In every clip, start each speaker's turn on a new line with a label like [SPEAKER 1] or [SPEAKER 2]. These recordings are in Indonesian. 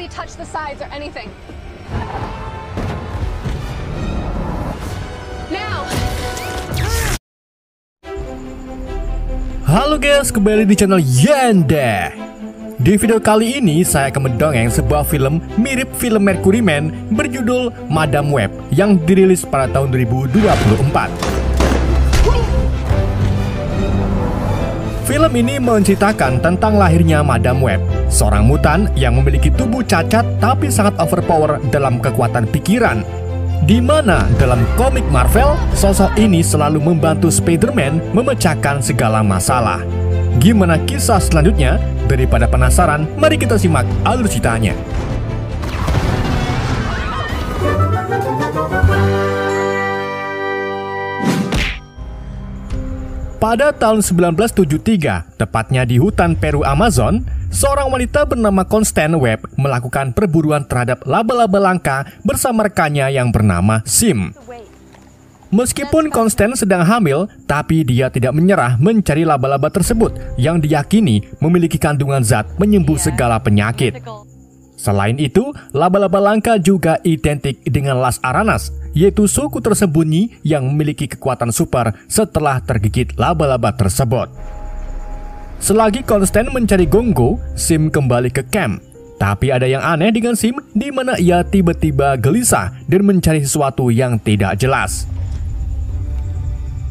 [SPEAKER 1] me touch the sides or anything. Now.
[SPEAKER 2] Halo guys, kembali di channel Yanda. Di video kali ini saya akan mendongeng sebuah film mirip film Mercury Man berjudul Madam Web yang dirilis pada tahun 2024. Film ini menceritakan tentang lahirnya Madam Web, seorang mutan yang memiliki tubuh cacat tapi sangat overpower dalam kekuatan pikiran. Di mana dalam komik Marvel, sosok ini selalu membantu Spider-Man memecahkan segala masalah. Gimana kisah selanjutnya? Daripada penasaran, mari kita simak alur ceritanya. Pada tahun 1973, tepatnya di hutan Peru Amazon, seorang wanita bernama Constance Webb melakukan perburuan terhadap laba-laba langka bersama rekannya yang bernama Sim. Meskipun Constance sedang hamil, tapi dia tidak menyerah mencari laba-laba tersebut yang diyakini memiliki kandungan zat penyembuh segala penyakit. Selain itu, laba-laba langka juga identik dengan Las Aranas, yaitu suku tersembunyi yang memiliki kekuatan super setelah tergigit laba-laba tersebut. Selagi Constance mencari Gongo, Sim kembali ke camp. Tapi ada yang aneh dengan Sim, di mana ia tiba-tiba gelisah dan mencari sesuatu yang tidak jelas.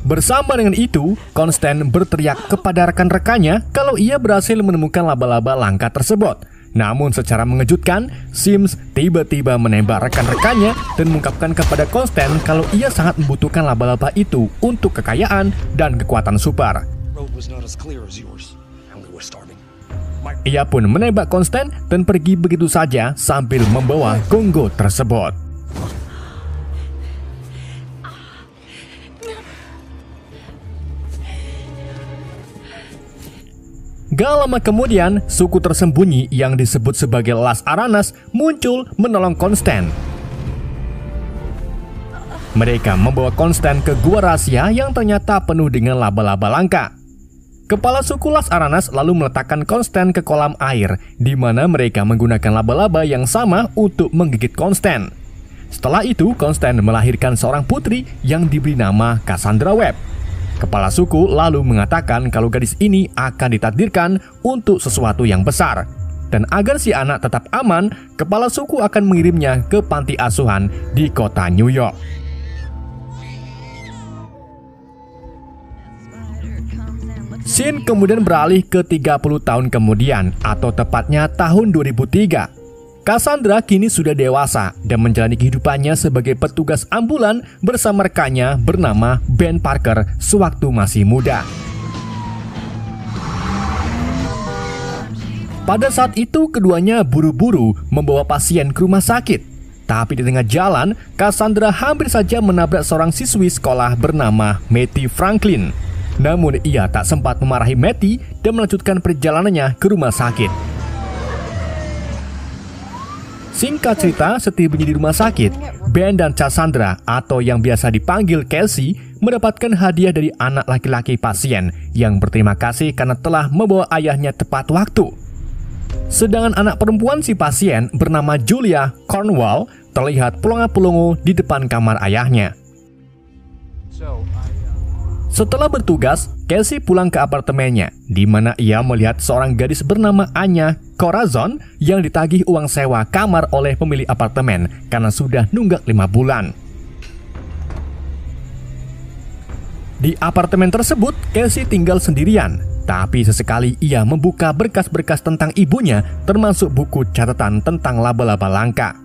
[SPEAKER 2] Bersama dengan itu, Constance berteriak kepada rekan-rekannya kalau ia berhasil menemukan laba-laba langka tersebut. Namun secara mengejutkan, Sims tiba-tiba menembak rekan-rekannya dan mengungkapkan kepada Constance kalau ia sangat membutuhkan laba-laba itu untuk kekayaan dan kekuatan super. Ia pun menembak Constance dan pergi begitu saja sambil membawa Gongo tersebut. Gak lama kemudian, suku tersembunyi yang disebut sebagai Las Aranas muncul menolong Constance. Mereka membawa Constance ke gua rahasia yang ternyata penuh dengan laba-laba langka. Kepala suku Las Aranas lalu meletakkan Constance ke kolam air, di mana mereka menggunakan laba-laba yang sama untuk menggigit Constance. Setelah itu, Constance melahirkan seorang putri yang diberi nama Cassandra Webb. Kepala suku lalu mengatakan kalau gadis ini akan ditakdirkan untuk sesuatu yang besar. Dan agar si anak tetap aman, kepala suku akan mengirimnya ke panti asuhan di kota New York. Scene kemudian beralih ke 30 tahun kemudian, atau tepatnya tahun 2003. Cassandra kini sudah dewasa dan menjalani kehidupannya sebagai petugas ambulan bersama rekannya bernama Ben Parker sewaktu masih muda. Pada saat itu keduanya buru-buru membawa pasien ke rumah sakit. Tapi di tengah jalan, Cassandra hampir saja menabrak seorang siswi sekolah bernama Matty Franklin. Namun ia tak sempat memarahi Matty dan melanjutkan perjalanannya ke rumah sakit. Singkat cerita, setibanya di rumah sakit, Ben dan Cassandra atau yang biasa dipanggil Casey mendapatkan hadiah dari anak laki-laki pasien yang berterima kasih karena telah membawa ayahnya tepat waktu. Sedangkan anak perempuan si pasien bernama Julia Cornwall terlihat pelongo-pelongo di depan kamar ayahnya. Setelah bertugas, Casey pulang ke apartemennya, di mana ia melihat seorang gadis bernama Anya Corazon yang ditagih uang sewa kamar oleh pemilik apartemen karena sudah nunggak 5 bulan. Di apartemen tersebut, Casey tinggal sendirian, tapi sesekali ia membuka berkas-berkas tentang ibunya, termasuk buku catatan tentang laba-laba langka.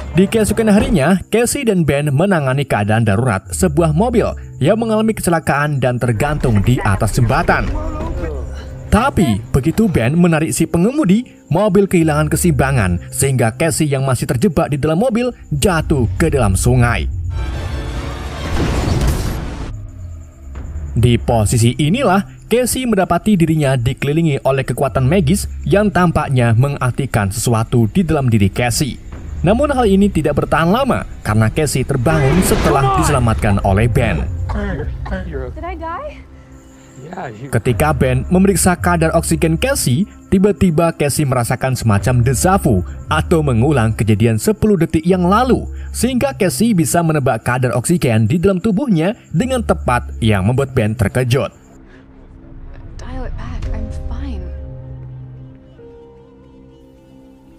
[SPEAKER 2] Di keesokan harinya, Casey dan Ben menangani keadaan darurat sebuah mobil yang mengalami kecelakaan dan tergantung di atas jembatan. Tapi, begitu Ben menarik si pengemudi, mobil kehilangan keseimbangan sehingga Casey yang masih terjebak di dalam mobil jatuh ke dalam sungai. Di posisi inilah, Casey mendapati dirinya dikelilingi oleh kekuatan magis yang tampaknya mengartikan sesuatu di dalam diri Casey. Namun hal ini tidak bertahan lama karena Casey terbangun setelah diselamatkan oleh Ben.
[SPEAKER 1] Did I die?
[SPEAKER 2] Ketika Ben memeriksa kadar oksigen Casey, tiba-tiba Casey merasakan semacam déjà vu atau mengulang kejadian 10 detik yang lalu, sehingga Casey bisa menebak kadar oksigen di dalam tubuhnya dengan tepat yang membuat Ben terkejut.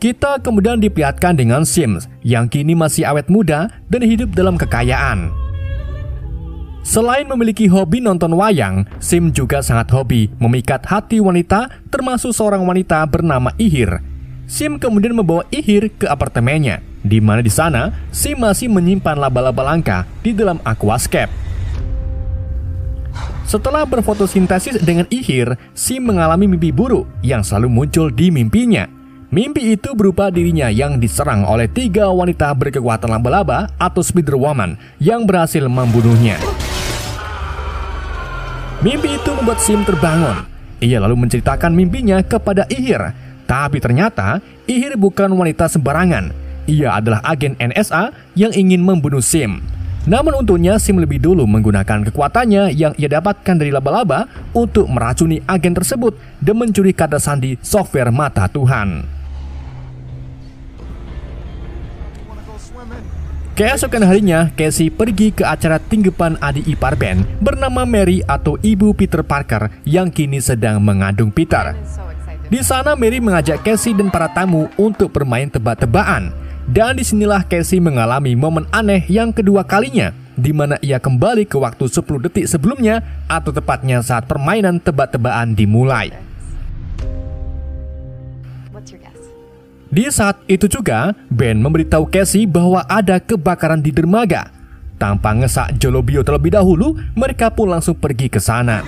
[SPEAKER 2] Kita kemudian diperlihatkan dengan Sims yang kini masih awet muda dan hidup dalam kekayaan. Selain memiliki hobi nonton wayang, Sim juga sangat hobi memikat hati wanita, termasuk seorang wanita bernama Ihir. Sim kemudian membawa Ihir ke apartemennya, di mana di sana Sim masih menyimpan laba-laba langka di dalam aquascape. Setelah berfotosintesis dengan Ihir, Sim mengalami mimpi buruk yang selalu muncul di mimpinya. Mimpi itu berupa dirinya yang diserang oleh 3 wanita berkekuatan laba-laba atau Spider Woman yang berhasil membunuhnya. Mimpi itu membuat Sim terbangun. Ia lalu menceritakan mimpinya kepada Ihir. Tapi ternyata Ihir bukan wanita sembarangan. Ia adalah agen NSA yang ingin membunuh Sim. Namun untungnya Sim lebih dulu menggunakan kekuatannya yang ia dapatkan dari laba-laba untuk meracuni agen tersebut dan mencuri kata sandi software mata Tuhan. Keesokan harinya, Casey pergi ke acara tinggepan adik ipar Ben bernama Mary atau Ibu Peter Parker yang kini sedang mengandung Peter. Di sana Mary mengajak Casey dan para tamu untuk bermain tebak-tebakan. Dan disinilah Casey mengalami momen aneh yang kedua kalinya, di mana ia kembali ke waktu 10 detik sebelumnya atau tepatnya saat permainan tebak-tebakan dimulai. Di saat itu juga, Ben memberitahu Casey bahwa ada kebakaran di dermaga. Tanpa ngesak Jolobio terlebih dahulu, mereka pun langsung pergi ke sana.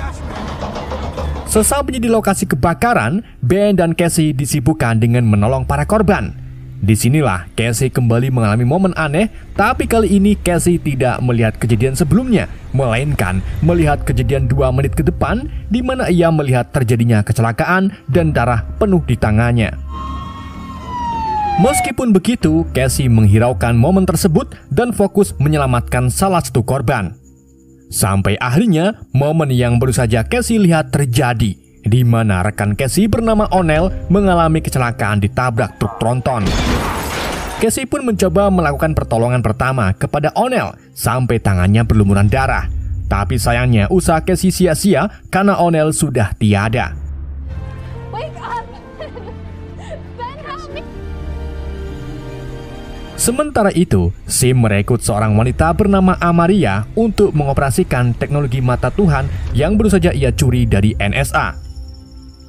[SPEAKER 2] Sesampainya di lokasi kebakaran, Ben dan Casey disibukkan dengan menolong para korban. Disinilah Casey kembali mengalami momen aneh, tapi kali ini Casey tidak melihat kejadian sebelumnya, melainkan melihat kejadian 2 menit ke depan, di mana ia melihat terjadinya kecelakaan dan darah penuh di tangannya. Meskipun begitu, Casey menghiraukan momen tersebut dan fokus menyelamatkan salah satu korban. Sampai akhirnya, momen yang baru saja Casey lihat terjadi, di mana rekan Casey bernama O'Neill mengalami kecelakaan ditabrak truk tronton. Casey pun mencoba melakukan pertolongan pertama kepada O'Neill sampai tangannya berlumuran darah. Tapi sayangnya usaha Casey sia-sia karena O'Neill sudah tiada. Sementara itu, Sim merekrut seorang wanita bernama Amaria untuk mengoperasikan teknologi mata Tuhan yang baru saja ia curi dari NSA.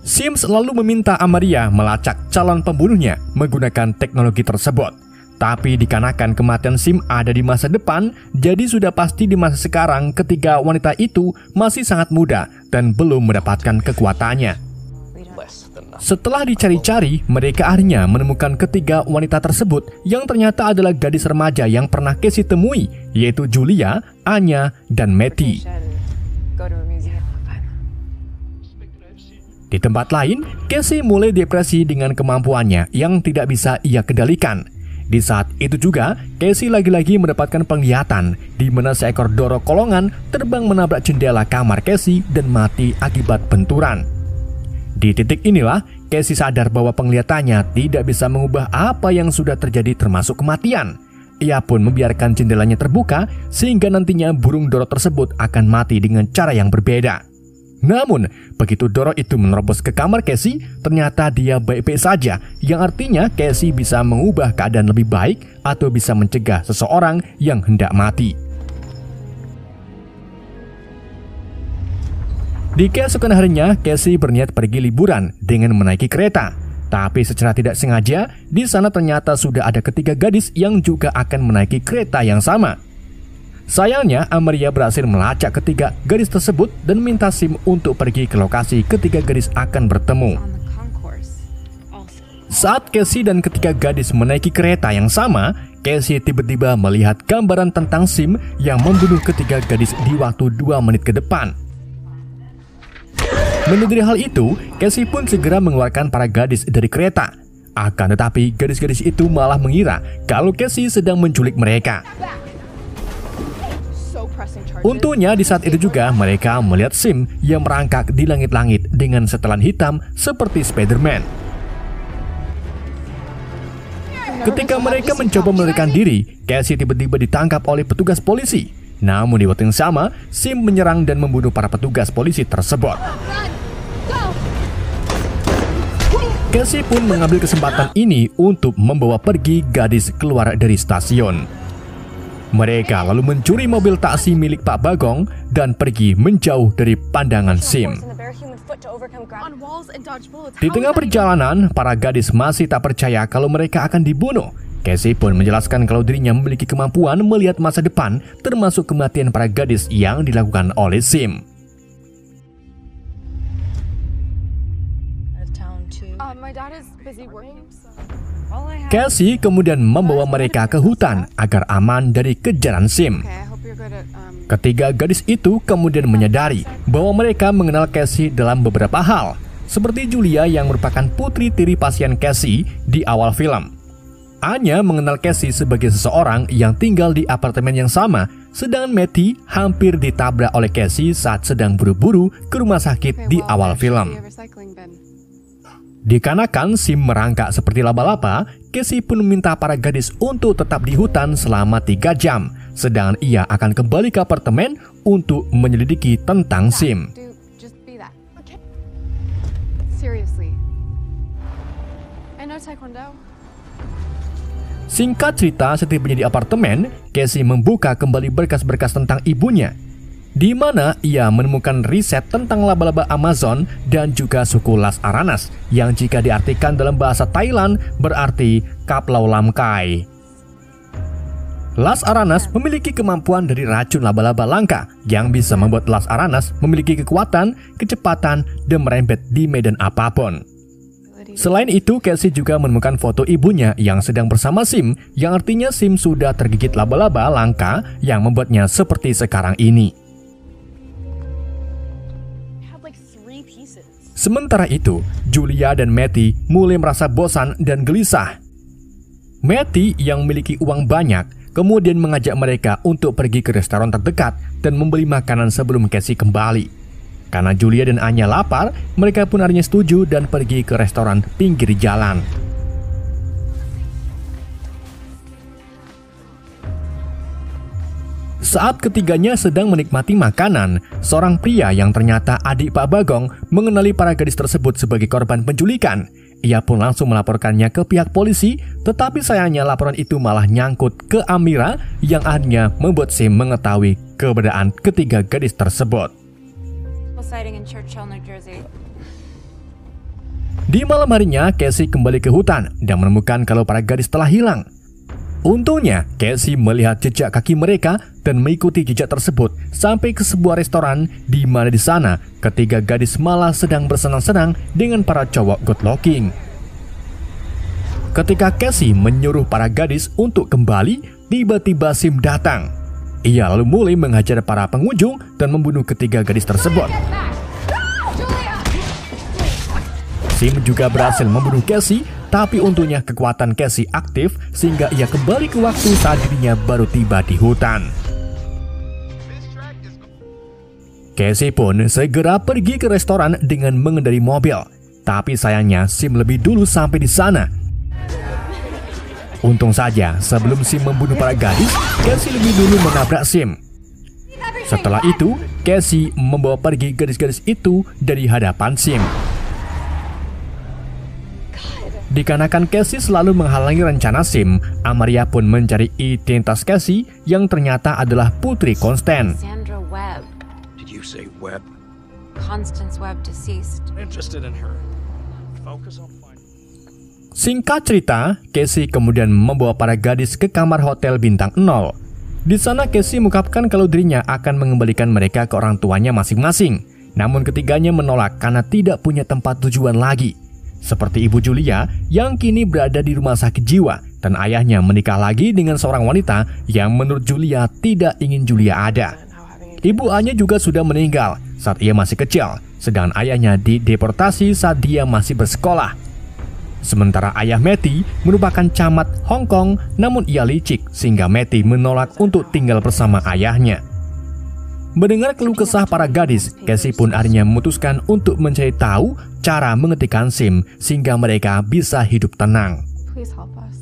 [SPEAKER 2] Sim selalu meminta Amaria melacak calon pembunuhnya menggunakan teknologi tersebut. Tapi dikarenakan kematian Sim ada di masa depan, jadi sudah pasti di masa sekarang ketika wanita itu masih sangat muda dan belum mendapatkan kekuatannya. Setelah dicari-cari, mereka akhirnya menemukan ketiga wanita tersebut yang ternyata adalah gadis remaja yang pernah Casey temui, yaitu Julia, Anya, dan Matty. Di tempat lain, Casey mulai depresi dengan kemampuannya yang tidak bisa ia kendalikan. Di saat itu juga, Casey lagi-lagi mendapatkan penglihatan di mana seekor Doro kolongan terbang menabrak jendela kamar Casey dan mati akibat benturan. Di titik inilah, Casey sadar bahwa penglihatannya tidak bisa mengubah apa yang sudah terjadi termasuk kematian. Ia pun membiarkan jendelanya terbuka sehingga nantinya burung Doro tersebut akan mati dengan cara yang berbeda. Namun, begitu Doro itu menerobos ke kamar Casey, ternyata dia baik-baik saja, yang artinya Casey bisa mengubah keadaan lebih baik atau bisa mencegah seseorang yang hendak mati. Di keesokan harinya, Casey berniat pergi liburan dengan menaiki kereta. Tapi secara tidak sengaja, di sana ternyata sudah ada ketiga gadis yang juga akan menaiki kereta yang sama. Sayangnya, Amaria berhasil melacak ketiga gadis tersebut dan minta Sim untuk pergi ke lokasi ketiga gadis akan bertemu. Saat Casey dan ketiga gadis menaiki kereta yang sama, Casey tiba-tiba melihat gambaran tentang Sim yang membunuh ketiga gadis di waktu 2 menit ke depan. Menyadari hal itu, Casey pun segera mengeluarkan para gadis dari kereta. Akan tetapi, gadis-gadis itu malah mengira kalau Casey sedang menculik mereka. Untungnya di saat itu juga mereka melihat Sim yang merangkak di langit-langit dengan setelan hitam seperti Spider-Man. Ketika mereka mencoba melarikan diri, Casey tiba-tiba ditangkap oleh petugas polisi. Namun di waktu yang sama, Sim menyerang dan membunuh para petugas polisi tersebut. Casey pun mengambil kesempatan ini untuk membawa pergi gadis keluar dari stasiun. Mereka lalu mencuri mobil taksi milik Pak Bagong dan pergi menjauh dari pandangan Sim. Di tengah perjalanan, para gadis masih tak percaya kalau mereka akan dibunuh. Casey pun menjelaskan kalau dirinya memiliki kemampuan melihat masa depan, termasuk kematian para gadis yang dilakukan oleh Sim. Casey kemudian membawa mereka ke hutan agar aman dari kejaran Sim. Ketiga gadis itu kemudian menyadari bahwa mereka mengenal Casey dalam beberapa hal, seperti Julia yang merupakan putri tiri pasien Casey di awal film. Anya mengenal Casey sebagai seseorang yang tinggal di apartemen yang sama, sedangkan Matty hampir ditabrak oleh Casey saat sedang buru-buru ke rumah sakit di awal film. Dikarenakan Sim merangkak seperti laba-laba, Casey pun meminta para gadis untuk tetap di hutan selama 3 jam, sedangkan ia akan kembali ke apartemen untuk menyelidiki tentang Sim. Singkat cerita, setibanya di apartemen, Casey membuka kembali berkas-berkas tentang ibunya, di mana ia menemukan riset tentang laba-laba Amazon dan juga suku Las Aranas yang jika diartikan dalam bahasa Thailand berarti Kaplau Lam Kai. Las Aranas memiliki kemampuan dari racun laba-laba langka yang bisa membuat Las Aranas memiliki kekuatan, kecepatan, dan merembet di medan apapun. Selain itu, Casey juga menemukan foto ibunya yang sedang bersama Sim, yang artinya Sim sudah tergigit laba-laba langka yang membuatnya seperti sekarang ini. Sementara itu, Julia dan Matty mulai merasa bosan dan gelisah. Matty yang memiliki uang banyak kemudian mengajak mereka untuk pergi ke restoran terdekat dan membeli makanan sebelum Casey kembali. Karena Julia dan Anya lapar, mereka pun akhirnya setuju dan pergi ke restoran pinggir jalan. Saat ketiganya sedang menikmati makanan, seorang pria yang ternyata adik Pak Bagong mengenali para gadis tersebut sebagai korban penculikan. Ia pun langsung melaporkannya ke pihak polisi, tetapi sayangnya laporan itu malah nyangkut ke Amira yang akhirnya membuat Sim mengetahui keberadaan ketiga gadis tersebut. Di malam harinya, Casey kembali ke hutan dan menemukan kalau para gadis telah hilang. Untungnya, Casey melihat jejak kaki mereka dan mengikuti jejak tersebut sampai ke sebuah restoran di mana di sana ketiga gadis malah sedang bersenang-senang dengan para cowok good-looking. Ketika Casey menyuruh para gadis untuk kembali, tiba-tiba Sim datang. Ia lalu mulai menghajar para pengunjung dan membunuh ketiga gadis tersebut. Sim juga berhasil membunuh Casey, tapi untungnya kekuatan Casey aktif sehingga ia kembali ke waktu saat dirinya baru tiba di hutan. Casey pun segera pergi ke restoran dengan mengendarai mobil, tapi sayangnya Sim lebih dulu sampai di sana. Untung saja sebelum Sim membunuh para gadis, Casey lebih dulu menabrak Sim. Setelah itu, Casey membawa pergi gadis-gadis itu dari hadapan Sim. Dikarenakan Casey selalu menghalangi rencana Sim, Amaria pun mencari identitas Casey yang ternyata adalah Putri Constance. Singkat cerita, Casey kemudian membawa para gadis ke kamar hotel bintang 0. Di sana Casey mengungkapkan kalau dirinya akan mengembalikan mereka ke orang tuanya masing-masing. Namun ketiganya menolak karena tidak punya tempat tujuan lagi. Seperti ibu Julia yang kini berada di rumah sakit jiwa dan ayahnya menikah lagi dengan seorang wanita yang menurut Julia tidak ingin Julia ada. Ibu Anya juga sudah meninggal saat ia masih kecil, sedangkan ayahnya dideportasi saat dia masih bersekolah. Sementara ayah Matty merupakan camat Hong Kong, namun ia licik sehingga Matty menolak untuk tinggal bersama ayahnya. Mendengar keluh kesah para gadis, Casey pun akhirnya memutuskan untuk mencari tahu cara mengetikkan SIM sehingga mereka bisa hidup tenang.
[SPEAKER 1] Please help us.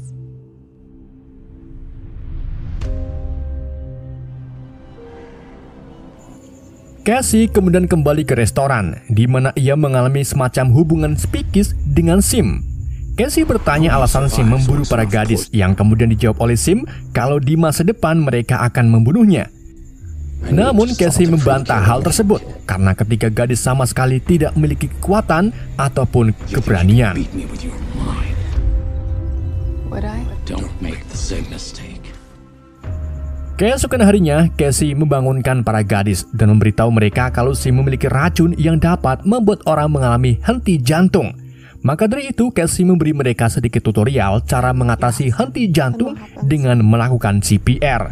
[SPEAKER 2] Casey kemudian kembali ke restoran, di mana ia mengalami semacam hubungan psikis dengan Sim. Casey bertanya alasan Sim memburu para gadis, yang kemudian dijawab oleh Sim kalau di masa depan mereka akan membunuhnya. Namun Casey membantah hal tersebut karena ketiga gadis sama sekali tidak memiliki kekuatan ataupun keberanian. Keesokan harinya, Casey membangunkan para gadis dan memberitahu mereka kalau Sim memiliki racun yang dapat membuat orang mengalami henti jantung. Maka dari itu, Casey memberi mereka sedikit tutorial cara mengatasi henti jantung dengan melakukan CPR.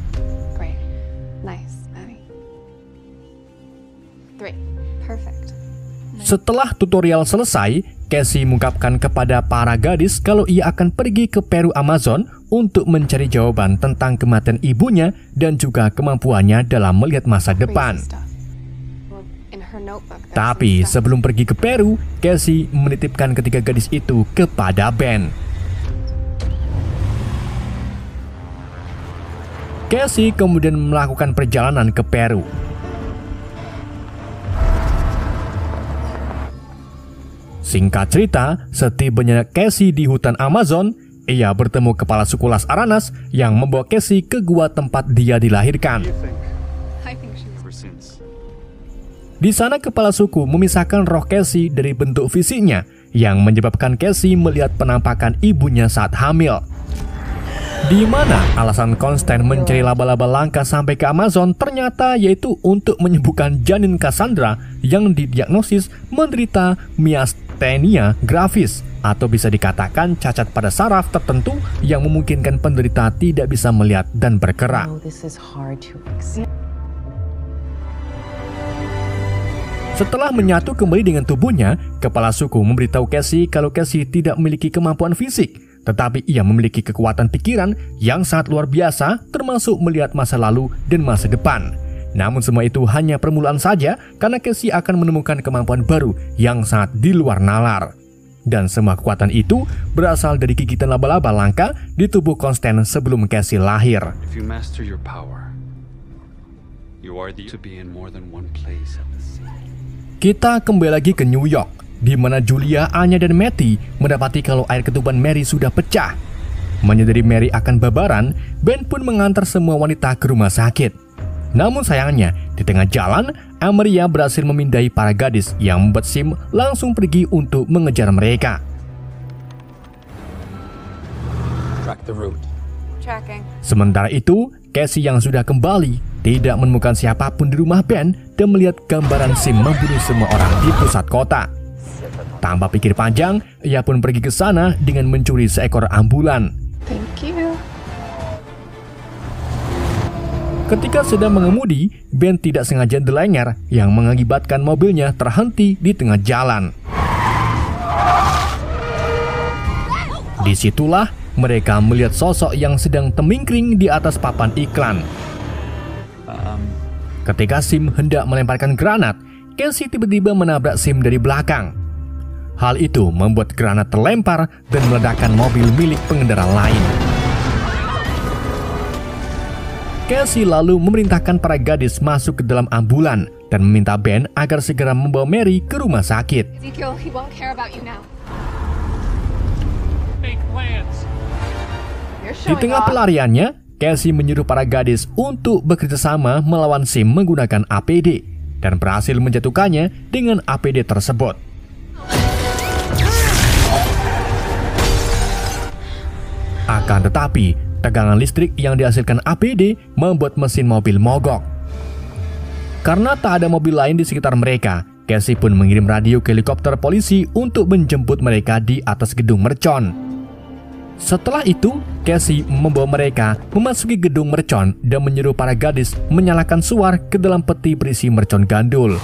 [SPEAKER 2] Setelah tutorial selesai, Casey mengungkapkan kepada para gadis kalau ia akan pergi ke Peru Amazon untuk mencari jawaban tentang kematian ibunya dan juga kemampuannya dalam melihat masa depan. Tapi sebelum pergi ke Peru, Casey menitipkan ketiga gadis itu kepada Ben. Casey kemudian melakukan perjalanan ke Peru. Singkat cerita, setibanya Casey di hutan Amazon, ia bertemu kepala suku Las Aranas yang membawa Casey ke gua tempat dia dilahirkan. Di sana kepala suku memisahkan roh Casey dari bentuk fisiknya, yang menyebabkan Casey melihat penampakan ibunya saat hamil. Di mana alasan Constance mencari laba-laba langka sampai ke Amazon ternyata yaitu untuk menyembuhkan janin Cassandra yang didiagnosis menderita myasthenia gravis, atau bisa dikatakan cacat pada saraf tertentu yang memungkinkan penderita tidak bisa melihat dan bergerak. Setelah menyatu kembali dengan tubuhnya, kepala suku memberitahu Casey kalau Casey tidak memiliki kemampuan fisik, tetapi ia memiliki kekuatan pikiran yang sangat luar biasa, termasuk melihat masa lalu dan masa depan. Namun semua itu hanya permulaan saja, karena Casey akan menemukan kemampuan baru yang sangat di luar nalar. Dan semua kekuatan itu berasal dari gigitan laba-laba langka di tubuh Constance sebelum Casey lahir. Kita kembali lagi ke New York, di mana Julia, Anya, dan Matty mendapati kalau air ketuban Mary sudah pecah. Menyadari Mary akan babaran, Ben pun mengantar semua wanita ke rumah sakit. Namun sayangnya, di tengah jalan, Amaria berhasil memindai para gadis yang membuat Sim langsung pergi untuk mengejar mereka. Sementara itu, Casey yang sudah kembali tidak menemukan siapapun di rumah Ben dan melihat gambaran Sim membunuh semua orang di pusat kota. Tanpa pikir panjang, ia pun pergi ke sana dengan mencuri seekor ambulan. Ketika sedang mengemudi, Ben tidak sengaja delenger yang mengakibatkan mobilnya terhenti di tengah jalan. Disitulah mereka melihat sosok yang sedang temingkring di atas papan iklan. Ketika Sim hendak melemparkan granat, Casey tiba-tiba menabrak Sim dari belakang. Hal itu membuat granat terlempar dan meledakkan mobil milik pengendara lain. Casey lalu memerintahkan para gadis masuk ke dalam ambulan dan meminta Ben agar segera membawa Mary ke rumah sakit. Di tengah pelariannya, Casey menyuruh para gadis untuk bekerjasama melawan Sim menggunakan APD dan berhasil menjatuhkannya dengan APD tersebut. Akan tetapi, tegangan listrik yang dihasilkan APD membuat mesin mobil mogok. Karena tak ada mobil lain di sekitar mereka, Casey pun mengirim radio ke helikopter polisi untuk menjemput mereka di atas gedung mercon. Setelah itu, Casey membawa mereka memasuki gedung mercon dan menyuruh para gadis menyalakan suar ke dalam peti berisi mercon gandul.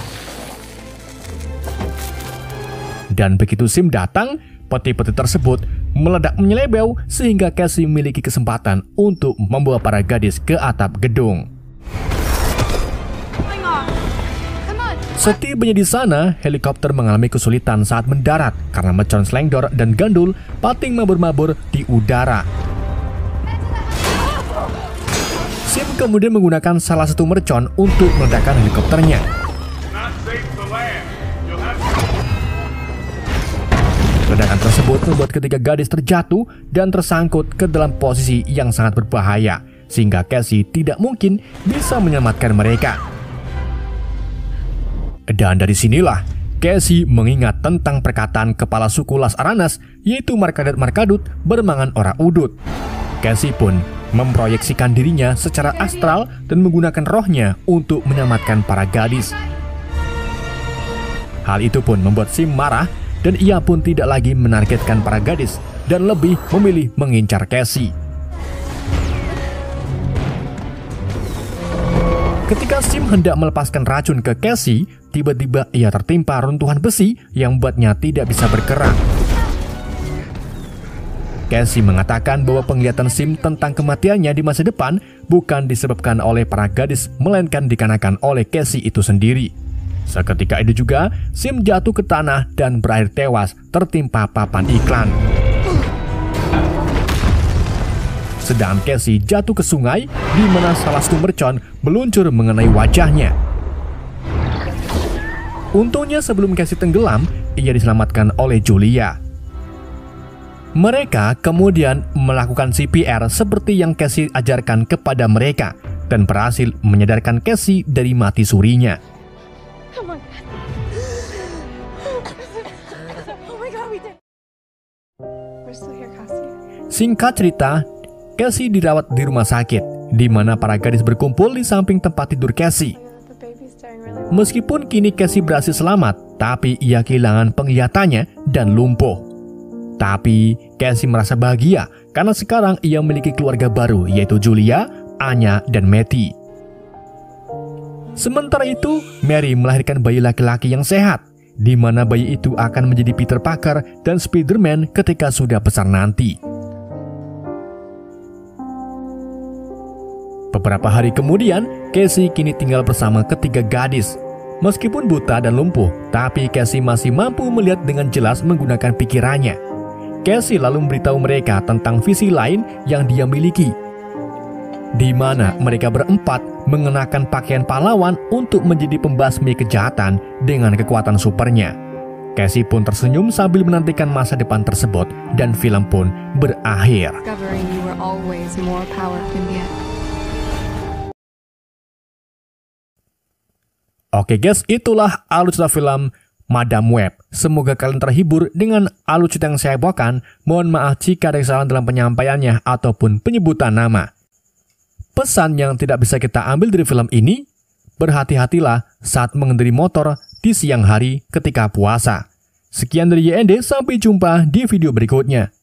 [SPEAKER 2] Dan begitu Sim datang, peti-peti tersebut meledak menyelebeu sehingga Casey memiliki kesempatan untuk membawa para gadis ke atap gedung. Setibanya di sana, helikopter mengalami kesulitan saat mendarat karena mercon selengdor dan gandul pating mabur-mabur di udara. Sim kemudian menggunakan salah satu mercon untuk meledakkan helikopternya. Ledakan tersebut membuat ketiga gadis terjatuh dan tersangkut ke dalam posisi yang sangat berbahaya, sehingga Casey tidak mungkin bisa menyelamatkan mereka. Dan dari sinilah Casey mengingat tentang perkataan kepala suku Las Aranas, yaitu Markadat Markadut bermangan ora udut. Casey pun memproyeksikan dirinya secara astral dan menggunakan rohnya untuk menyelamatkan para gadis. Hal itu pun membuat Sim marah dan ia pun tidak lagi menargetkan para gadis dan lebih memilih mengincar Casey. Ketika Sim hendak melepaskan racun ke Casey, tiba-tiba ia tertimpa runtuhan besi yang membuatnya tidak bisa bergerak. Casey mengatakan bahwa penglihatan Sim tentang kematiannya di masa depan bukan disebabkan oleh para gadis, melainkan dikarenakan oleh Casey itu sendiri. Seketika itu juga, Sim jatuh ke tanah dan berakhir tewas tertimpa papan iklan. Sedang Casey jatuh ke sungai, di mana salah satu mercon meluncur mengenai wajahnya. Untungnya sebelum Casey tenggelam, ia diselamatkan oleh Julia. Mereka kemudian melakukan CPR seperti yang Casey ajarkan kepada mereka dan berhasil menyadarkan Casey dari mati surinya.
[SPEAKER 1] Oh my god. Oh my god, we did. We're still here, Cassie.
[SPEAKER 2] Singkat cerita, Casey dirawat di rumah sakit, di mana para gadis berkumpul di samping tempat tidur Casey.
[SPEAKER 1] The baby's doing really well.
[SPEAKER 2] Meskipun kini Casey berhasil selamat, tapi ia kehilangan penglihatannya dan lumpuh. Tapi Casey merasa bahagia karena sekarang ia memiliki keluarga baru, yaitu Julia, Anya, dan Matty. Sementara itu, Mary melahirkan bayi laki-laki yang sehat, di mana bayi itu akan menjadi Peter Parker dan Spider-Man ketika sudah besar nanti. Beberapa hari kemudian, Casey kini tinggal bersama ketiga gadis. Meskipun buta dan lumpuh, tapi Casey masih mampu melihat dengan jelas menggunakan pikirannya. Casey lalu memberitahu mereka tentang visi lain yang dia miliki, di mana mereka berempat mengenakan pakaian pahlawan untuk menjadi pembasmi kejahatan dengan kekuatan supernya. Casey pun tersenyum sambil menantikan masa depan tersebut dan film pun berakhir.
[SPEAKER 1] Discovering you were always more powerful than yet.
[SPEAKER 2] Oke guys, itulah alur cerita film Madam Web. Semoga kalian terhibur dengan alur cerita yang saya bawakan. Mohon maaf jika ada kesalahan dalam penyampaiannya ataupun penyebutan nama. Pesan yang tidak bisa kita ambil dari film ini, berhati-hatilah saat mengendarai motor di siang hari ketika puasa. Sekian dari YND, sampai jumpa di video berikutnya.